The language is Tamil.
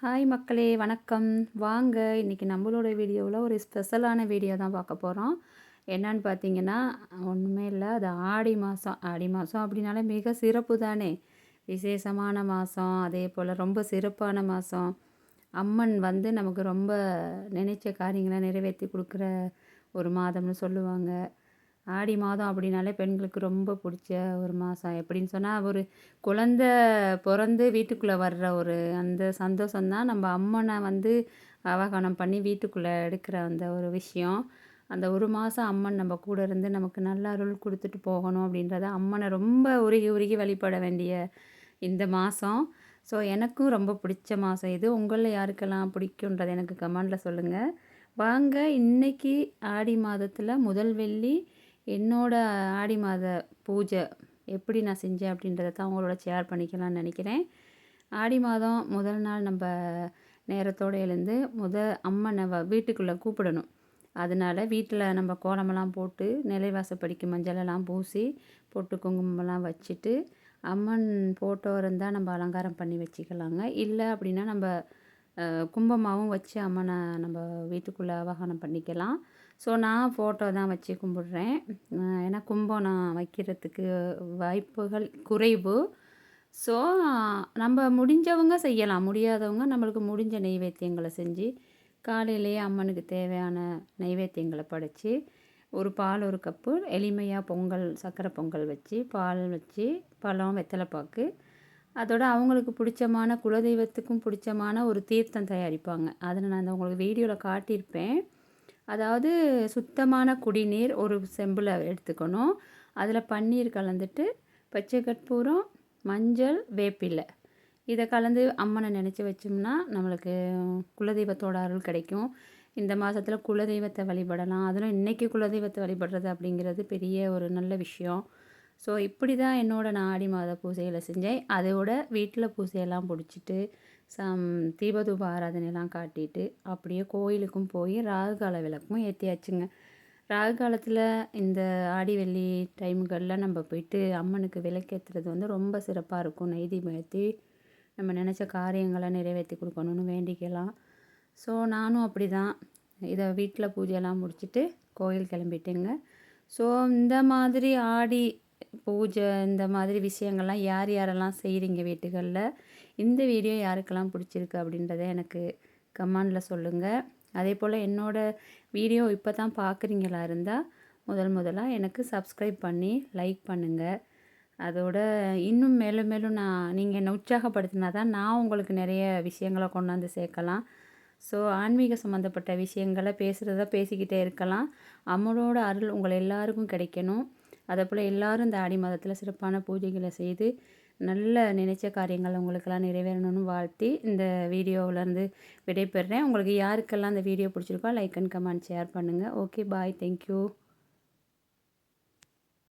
ஹாய் மக்களே வணக்கம். வாங்க இன்னைக்கு நம்மளோட வீடியோவில் ஒரு ஸ்பெஷலான வீடியோ தான் பார்க்க போகிறோம். என்னன்னு பார்த்தீங்கன்னா ஒன்றுமே இல்லை, அது ஆடி மாதம். ஆடி மாதம் அப்படின்னாலே மிக சிறப்பு தானே, விசேஷமான மாதம், அதே போல் ரொம்ப சிறப்பான மாதம். அம்மன் வந்து நமக்கு ரொம்ப நினைச்ச காரியங்களை நிறைவேற்றி கொடுக்குற ஒரு மாதம்னு சொல்லுவாங்க. ஆடி மாதம் அப்படின்னாலே பெண்களுக்கு ரொம்ப பிடிச்ச ஒரு மாதம். எப்படின்னு சொன்னால், ஒரு குழந்த பிறந்து வீட்டுக்குள்ளே வர்ற ஒரு அந்த சந்தோஷம் தான் நம்ம அம்மனை வந்து ஆவாகனம் பண்ணி வீட்டுக்குள்ளே எடுக்கிற அந்த ஒரு விஷயம். அந்த ஒரு மாதம் அம்மன் நம்ம கூட இருந்து நமக்கு நல்ல அருள் கொடுத்துட்டு போகணும் அப்படின்றத அம்மனை ரொம்ப உருகி உருகி வழிபட வேண்டிய இந்த மாதம். ஸோ எனக்கும் ரொம்ப பிடிச்ச மாதம் இது. உங்களில் யாருக்கெல்லாம் பிடிக்குன்றதை எனக்கு கமெண்டில் சொல்லுங்கள். வாங்க இன்னைக்கு ஆடி மாதத்தில் முதல் வெள்ளி என்னோட ஆடி மாத பூஜை எப்படி நான் செஞ்சேன் அப்படின்றத தான் உங்களோட ஷேர் பண்ணிக்கலாம்னு நினைக்கிறேன். ஆடி மாதம் முதல் நாள் நம்ம நேரத்தோடு எழுந்து அம்மனை வீட்டுக்குள்ளே கூப்பிடணும். அதனால் வீட்டில் நம்ம கோலமெல்லாம் போட்டு நிலைவாசப்படிக்கு மஞ்சளெல்லாம் பூசி பொட்டு குங்குமம்லாம் வச்சுட்டு அம்மன் ஃபோட்டோ இருந்தால் நம்ம அலங்காரம் பண்ணி வச்சுக்கலாங்க. இல்லை அப்படின்னா நம்ம கும்பமாகவும் வச்சு அம்மனை நம்ம வீட்டுக்குள்ளே ஆவாகனம் பண்ணிக்கலாம். ஸோ நான் ஃபோட்டோ தான் வச்சு கும்பிட்றேன். ஏன்னா கும்பம் நான் வைக்கிறதுக்கு வாய்ப்புகள் குறைவு. ஸோ நம்ம முடிஞ்சவங்க செய்யலாம், முடியாதவங்க நம்மளுக்கு முடிஞ்ச நெய்வேத்தியங்களை செஞ்சு காலையிலேயே அம்மனுக்கு தேவையான நெய்வேத்தியங்களை படைச்சி ஒரு பால் ஒரு கப்பு எளிமையாக பொங்கல் சர்க்கரை பொங்கல் வச்சு பால் வச்சு பழம் வெத்தலைப்பாக்கு அதோட அவங்களுக்கு பிடிச்சமான குலதெய்வத்துக்கும் பிடிச்சமான ஒரு தீர்த்தம் தயாரிப்பாங்க. அதை நான் உங்களுக்கு வீடியோவில் காட்டியிருப்பேன். அதாவது சுத்தமான குடிநீர் ஒரு செம்பில் எடுத்துக்கணும். அதில் பன்னீர் கலந்துட்டு பச்சை கற்பூரம் மஞ்சள் வேப்பிலை இதை கலந்து அம்மனை நினச்சி வச்சோம்னா நம்மளுக்கு குலதெய்வத்தோட அருள் கிடைக்கும். இந்த மாதத்தில் குலதெய்வத்தை வழிபடலாம். அதிலும் இன்றைக்கி குலதெய்வத்தை வழிபடுறது அப்படிங்கிறது பெரிய ஒரு நல்ல விஷயம். ஸோ இப்படி தான் நான் ஆடி மாத பூஜைகளை செஞ்சேன். அதோட வீட்டில் பூஜையெல்லாம் பிடிச்சிட்டு தீபதூப ஆராதனையெல்லாம் காட்டிட்டு அப்படியே கோயிலுக்கும் போய் ராகு கால விளக்கும் ஏற்றியாச்சுங்க. ராகு காலத்தில் இந்த ஆடி வெள்ளி டைம்களில் நம்ம போயிட்டு அம்மனுக்கு விளக்கேற்றுறது வந்து ரொம்ப சிறப்பாக இருக்கும். நெய் தீபம் ஏற்றி நம்ம நினச்ச காரியங்களை நிறைவேற்றி கொடுக்கணுன்னு வேண்டிக்கலாம். ஸோ நானும் அப்படி தான் இதை வீட்டில் பூஜையெல்லாம் முடிச்சுட்டு கோயில் கிளம்பிட்டேங்க. ஸோ இந்த மாதிரி ஆடி பூஜை இந்த மாதிரி விஷயங்கள்லாம் யார் யாரெல்லாம் செய்கிறீங்க வீட்டுகளில், இந்த வீடியோ யாருக்கெல்லாம் பிடிச்சிருக்கு அப்படின்றத எனக்கு கமெண்டில் சொல்லுங்கள். அதே போல் என்னோடய வீடியோ இப்போ தான் பார்க்குறீங்களா இருந்தால் முதலாக எனக்கு சப்ஸ்கிரைப் பண்ணி லைக் பண்ணுங்கள். அதோட இன்னும் மேலும் மேலும் நீங்கள் என்னை உற்சாகப்படுத்தினா தான் நான் உங்களுக்கு நிறைய விஷயங்களை கொண்டாந்து சேர்க்கலாம். ஸோ ஆன்மீக சம்மந்தப்பட்ட விஷயங்களை பேசுகிறத பேசிக்கிட்டே இருக்கலாம். அம்மனோட அருள் உங்கள் எல்லாருக்கும் கிடைக்கணும். அதே போல் எல்லோரும் இந்த ஆடி மாதத்தில் சிறப்பான பூஜைகளை செய்து நல்ல நினைச்ச காரியங்கள் உங்களுக்கெல்லாம் நிறைவேறணும்னு வாழ்த்தி இந்த வீடியோவிலேருந்து விடைபெறுறேன். உங்களுக்கு யாருக்கெல்லாம் இந்த வீடியோ பிடிச்சிருக்கோ லைக் அண்ட் கமெண்ட் ஷேர் பண்ணுங்கள். Okay bye, thank you.